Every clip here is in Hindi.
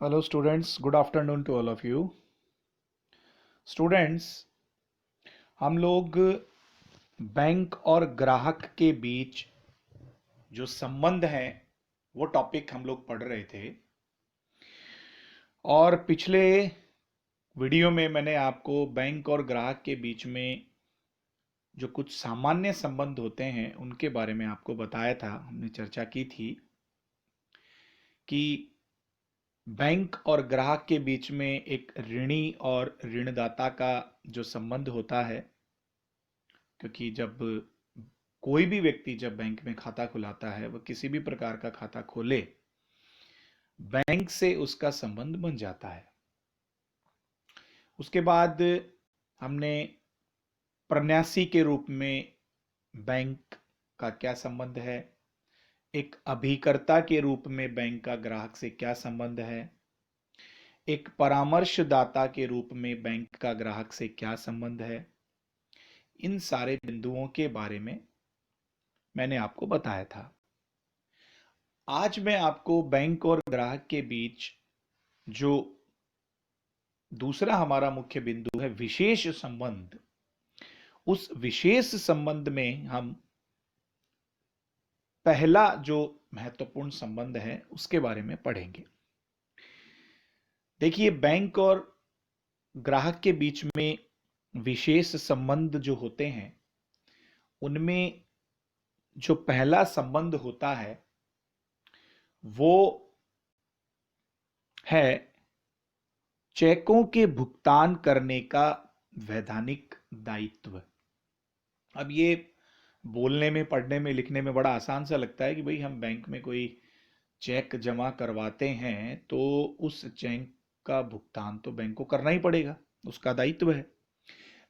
Hello students, good afternoon to all of you. Students, हम लोग बैंक और ग्राहक के बीच जो संबंध है वो टॉपिक हम लोग पढ़ रहे थे। और पिछले वीडियो में मैंने आपको बैंक और ग्राहक के बीच में जो कुछ सामान्य संबंध होते हैं उनके बारे में आपको बताया था। हमने चर्चा की थी कि बैंक और ग्राहक के बीच में एक ऋणी और ऋणदाता का जो संबंध होता है, क्योंकि जब कोई भी व्यक्ति जब बैंक में खाता खुलाता है, वह किसी भी प्रकार का खाता खोले, बैंक से उसका संबंध बन जाता है। उसके बाद हमने प्रन्यासी के रूप में बैंक का क्या संबंध है, एक अभिकर्ता के रूप में बैंक का ग्राहक से क्या संबंध है, एक परामर्शदाता के रूप में बैंक का ग्राहक से क्या संबंध है, इन सारे बिंदुओं के बारे में मैंने आपको बताया था। आज मैं आपको बैंक और ग्राहक के बीच जो दूसरा हमारा मुख्य बिंदु है, विशेष संबंध, उस विशेष संबंध में हम पहला जो महत्वपूर्ण संबंध है उसके बारे में पढ़ेंगे। देखिए, बैंक और ग्राहक के बीच में विशेष संबंध जो होते हैं उनमें जो पहला संबंध होता है वो है चेकों के भुगतान करने का वैधानिक दायित्व। अब ये बोलने में, पढ़ने में, लिखने में बड़ा आसान सा लगता है कि भाई हम बैंक में कोई चेक जमा करवाते हैं तो उस चेक का भुगतान तो बैंक को करना ही पड़ेगा, उसका दायित्व है।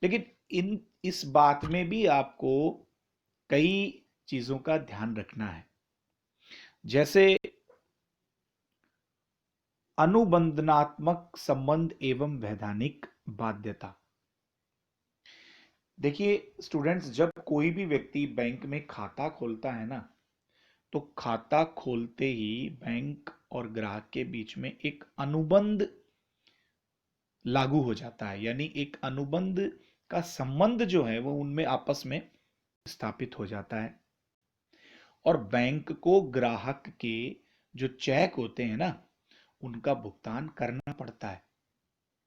लेकिन इस बात में भी आपको कई चीजों का ध्यान रखना है, जैसे अनुबंधनात्मक संबंध एवं वैधानिक बाध्यता। देखिए स्टूडेंट्स, जब कोई भी व्यक्ति बैंक में खाता खोलता है ना, तो खाता खोलते ही बैंक और ग्राहक के बीच में एक अनुबंध लागू हो जाता है, यानी एक अनुबंध का संबंध जो है वो उनमें आपस में स्थापित हो जाता है। और बैंक को ग्राहक के जो चेक होते हैं ना, उनका भुगतान करना पड़ता है।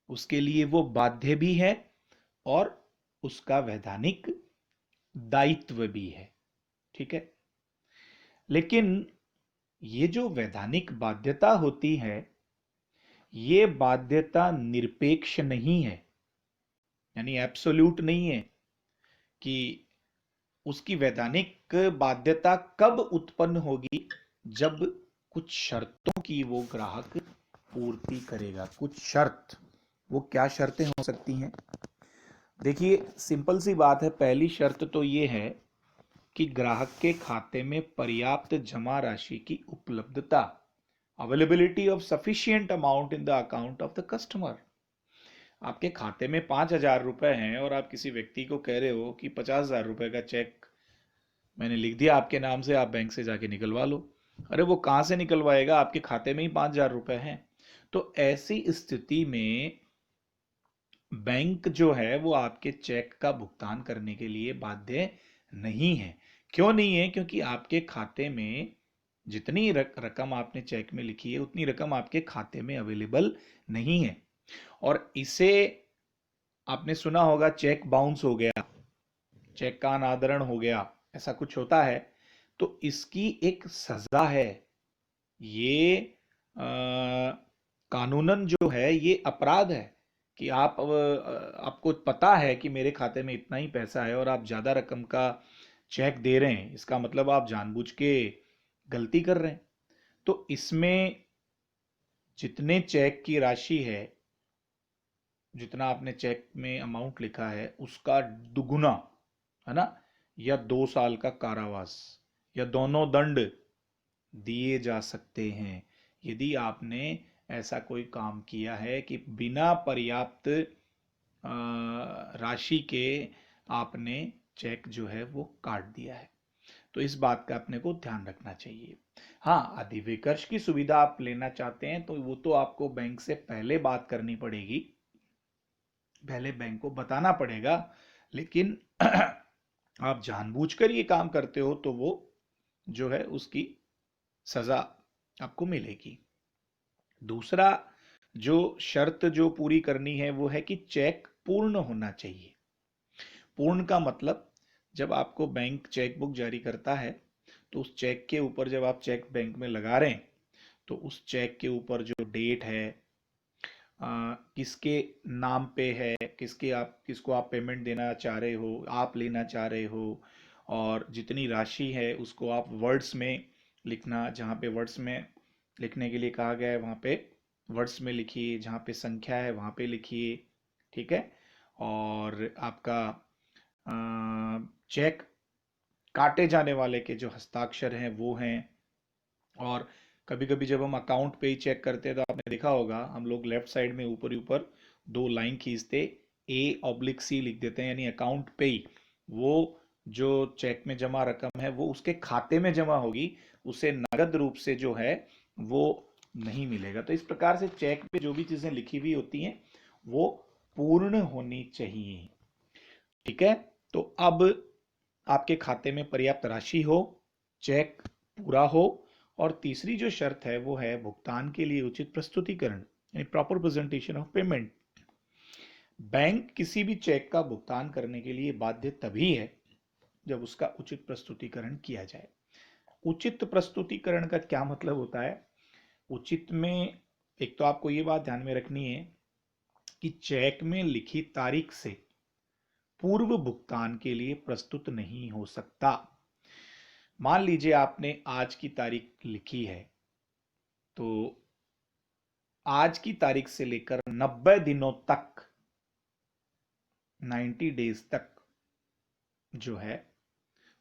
उसके लिए वो बाध्य भी है और उसका वैधानिक दायित्व भी है। ठीक है, लेकिन ये जो वैधानिक बाध्यता होती है, ये बाध्यता निरपेक्ष नहीं है, यानी एब्सोल्यूट नहीं है कि उसकी वैधानिक बाध्यता कब उत्पन्न होगी, जब कुछ शर्तों की वो ग्राहक पूर्ति करेगा। कुछ शर्त, वो क्या शर्तें हो सकती हैं? देखिए सिंपल सी बात है, पहली शर्त तो ये है कि ग्राहक के खाते में पर्याप्त जमा राशि की उपलब्धता, availability of sufficient amount in the account of the customer. आपके खाते में 5,000 रुपए हैं और आप किसी व्यक्ति को कह रहे हो कि 50,000 रुपए का चेक मैंने लिख दिया आपके नाम से, आप बैंक से जाके निकलवा लो। अरे वो कहाँ से निकलवाएगा, आपके खाते में ही 5,000 रुपए हैं। तो ऐसी स्थिति में बैंक जो है वो आपके चेक का भुगतान करने के लिए बाध्य नहीं है। क्यों नहीं है? क्योंकि आपके खाते में जितनी रकम आपने चेक में लिखी है उतनी रकम आपके खाते में अवेलेबल नहीं है। और इसे आपने सुना होगा, चेक बाउंस हो गया, चेक का अनादरण हो गया, ऐसा कुछ होता है तो इसकी एक सजा है। ये कानूनन जो है ये अपराध है कि आपको पता है कि मेरे खाते में इतना ही पैसा है और आप ज़्यादा रकम का चेक दे रहे हैं, इसका मतलब आप जानबूझ के गलती कर रहे हैं। तो इसमें जितने चेक की राशि है, जितना आपने चेक में अमाउंट लिखा है उसका दुगुना, है ना, या 2 साल का कारावास या दोनों दंड दिए जा सकते हैं यदि आपने ऐसा कोई काम किया है कि बिना पर्याप्त राशि के आपने चेक जो है वो काट दिया है। तो इस बात का अपने को ध्यान रखना चाहिए। हाँ, अधिविकर्ष की सुविधा आप लेना चाहते हैं तो वो तो आपको बैंक से पहले बात करनी पड़ेगी, पहले बैंक को बताना पड़ेगा। लेकिन आप जानबूझकर ये काम करते हो तो वो जो है उसकी सजा आपको मिलेगी। दूसरा जो शर्त जो पूरी करनी है वो है कि चेक पूर्ण होना चाहिए। पूर्ण का मतलब, जब आपको बैंक चेक बुक जारी करता है तो उस चेक के ऊपर जब आप चेक बैंक में लगा रहे हैं तो उस चेक के ऊपर जो डेट है, किसके नाम पे है, किसको आप पेमेंट देना चाह रहे हो, आप लेना चाह रहे हो, और जितनी राशि है उसको आप वर्ड्स में लिखना, जहाँ पे वर्ड्स में लिखने के लिए कहा गया है वहाँ पे वर्ड्स में लिखिए, जहाँ पे संख्या है वहाँ पे लिखिए। ठीक है। और आपका चेक काटे जाने वाले के जो हस्ताक्षर हैं वो हैं। और कभी कभी जब हम अकाउंट पे ही चेक करते हैं तो आपने देखा होगा हम लोग लेफ्ट साइड में ऊपर ही ऊपर दो लाइन खींचते, A/C लिख देते हैं, यानी अकाउंट पे ही वो जो चेक में जमा रकम है वो उसके खाते में जमा होगी, उसे नगद रूप से जो है वो नहीं मिलेगा। तो इस प्रकार से चेक पे जो भी चीजें लिखी हुई होती हैं वो पूर्ण होनी चाहिए। ठीक है। तो अब आपके खाते में पर्याप्त राशि हो, चेक पूरा हो, और तीसरी जो शर्त है वो है भुगतान के लिए उचित प्रस्तुतिकरण, यानी proper presentation of payment. Bank किसी भी चेक का भुगतान करने के लिए बाध्य तभी है जब उसका उचित प्रस्तुतिकरण किया जाए। उचित प्रस्तुतिकरण का क्या मतलब होता है? उचित में एक तो आपको ये बात ध्यान में रखनी है कि चेक में लिखी तारीख से पूर्व भुगतान के लिए प्रस्तुत नहीं हो सकता। मान लीजिए आपने आज की तारीख लिखी है, तो आज की तारीख से लेकर 90 दिनों तक, 90 डेज तक जो है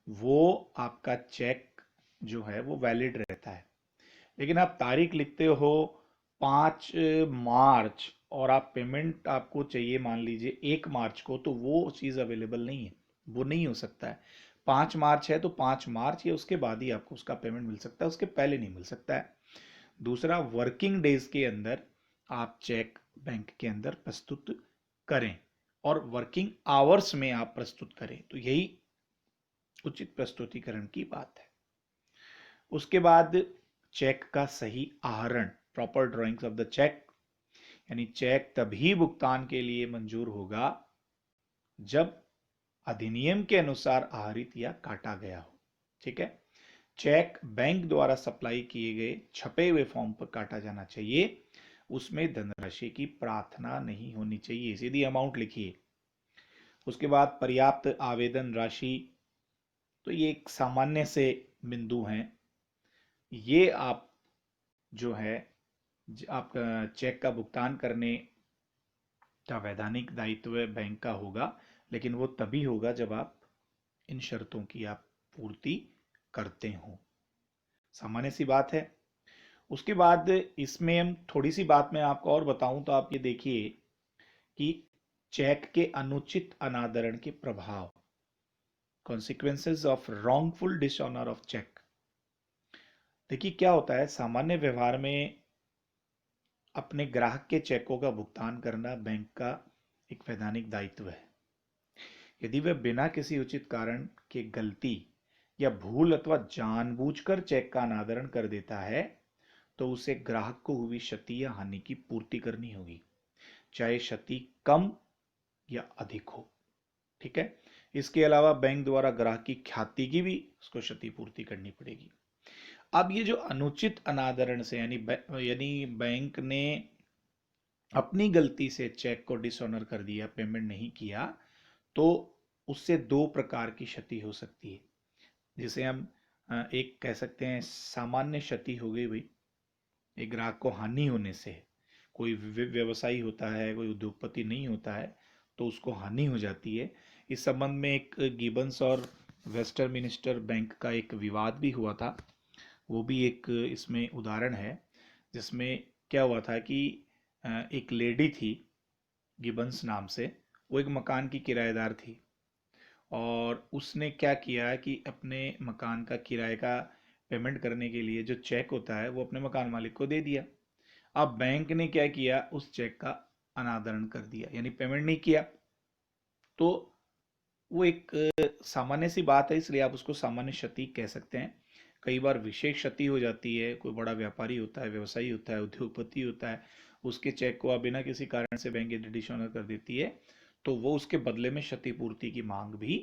वो आपका चेक जो है वो वैलिड रहता है। लेकिन आप तारीख लिखते हो 5 मार्च और आप पेमेंट आपको चाहिए मान लीजिए 1 मार्च को, तो वो चीज़ अवेलेबल नहीं है, वो नहीं हो सकता है। 5 मार्च है तो 5 मार्च या उसके बाद ही आपको उसका पेमेंट मिल सकता है, उसके पहले नहीं मिल सकता है। दूसरा, वर्किंग डेज के अंदर आप चेक बैंक के अंदर प्रस्तुत करें, और वर्किंग आवर्स में आप प्रस्तुत करें, तो यही उचित प्रस्तुतिकरण की बात है। उसके बाद चेक का सही आहरण, proper drawings of the cheque, यानी चेक तभी भुगतान के लिए मंजूर होगा जब अधिनियम के अनुसार आहरित या काटा गया हो। ठीक है। चेक बैंक द्वारा सप्लाई किए गए छपे हुए फॉर्म पर काटा जाना चाहिए, उसमें धनराशि की प्रार्थना नहीं होनी चाहिए, सीधी अमाउंट लिखिए। उसके बाद पर्याप्त आवेदन राशि, तो ये एक सामान्य से बिंदु हैं, ये आप जो है आपका चेक का भुगतान करने का वैधानिक दायित्व बैंक का होगा, लेकिन वो तभी होगा जब आप इन शर्तों की आप पूर्ति करते हो। सामान्य सी बात है। उसके बाद इसमें हम थोड़ी सी बात मैं आपको और बताऊं तो आप ये देखिए कि चेक के अनुचित अनादरण के प्रभाव, consequences of wrongful dishonour of cheque. देखिए क्या होता है, सामान्य व्यवहार में अपने ग्राहक के चेकों का भुगतान करना बैंक का एक वैधानिक दायित्व है। यदि वह बिना किसी उचित कारण के गलती या भूल अथवा जानबूझकर चेक का अनादरण कर देता है तो उसे ग्राहक को हुई क्षति या हानि की पूर्ति करनी होगी, चाहे क्षति कम या अधिक हो। ठीक है। इसके अलावा बैंक द्वारा ग्राहक की ख्याति की भी उसको क्षतिपूर्ति करनी पड़ेगी। अब ये जो अनुचित अनादरण से, यानी बैंक ने अपनी गलती से चेक को डिसऑनर कर दिया, पेमेंट नहीं किया, तो उससे दो प्रकार की क्षति हो सकती है, जिसे हम एक कह सकते हैं सामान्य क्षति हो गई भाई, एक ग्राहक को हानि होने से, कोई व्यवसायी होता है, कोई उद्योगपति नहीं होता है, तो उसको हानि हो जाती है। इस संबंध में एक गिबन्स और वेस्टर मिनिस्टर बैंक का एक विवाद भी हुआ था, वो भी एक इसमें उदाहरण है, जिसमें क्या हुआ था कि एक लेडी थी गिबन्स नाम से, वो एक मकान की किराएदार थी, और उसने क्या किया कि अपने मकान का किराए का पेमेंट करने के लिए जो चेक होता है वो अपने मकान मालिक को दे दिया। अब बैंक ने क्या किया, उस चेक का अनादरण कर दिया, यानी पेमेंट नहीं किया। तो वो एक सामान्य सी बात है, इसलिए आप उसको सामान्य क्षति कह सकते हैं। कई बार विशेष क्षति हो जाती है, कोई बड़ा व्यापारी होता है, व्यवसायी होता है, उद्योगपति होता है, उसके चेक को आप बिना किसी कारण से बैंक डिसऑनर कर देती है, तो वो उसके बदले में क्षतिपूर्ति की मांग भी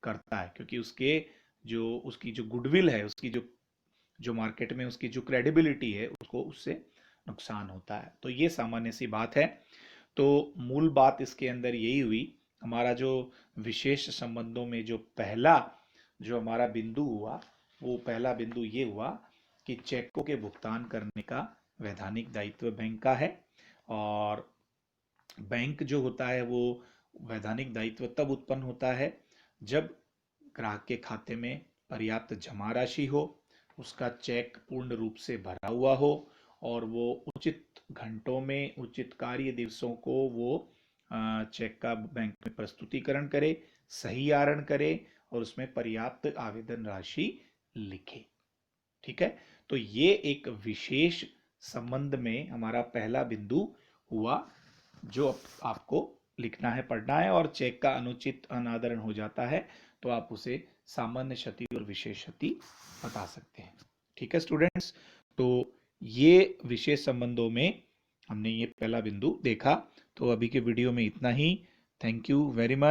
करता है, क्योंकि उसकी जो गुडविल है, उसकी जो मार्केट में उसकी जो क्रेडिबिलिटी है, उसको उससे नुकसान होता है। तो ये सामान्य सी बात है। तो मूल बात इसके अंदर यही हुई, हमारा जो विशेष संबंधों में जो पहला जो हमारा बिंदु हुआ, वो पहला बिंदु ये हुआ कि चेकों के भुगतान करने का वैधानिक दायित्व बैंक का है। और बैंक जो होता है वो वैधानिक दायित्व तब उत्पन्न होता है जब ग्राहक के खाते में पर्याप्त जमा राशि हो, उसका चेक पूर्ण रूप से भरा हुआ हो, और वो उचित घंटों में, उचित कार्य दिवसों को वो चेक का बैंक में प्रस्तुतिकरण करे, सही आहरण करे, और उसमें पर्याप्त आवेदन राशि लिखे। ठीक है। तो ये एक विशेष संबंध में हमारा पहला बिंदु हुआ, जो आपको लिखना है, पढ़ना है। और चेक का अनुचित अनादरण हो जाता है तो आप उसे सामान्य क्षति और विशेष क्षति बता सकते हैं। ठीक है स्टूडेंट्स, तो ये विशेष संबंधों में हमने ये पहला बिंदु देखा। तो अभी के वीडियो में इतना ही। Thank you very much.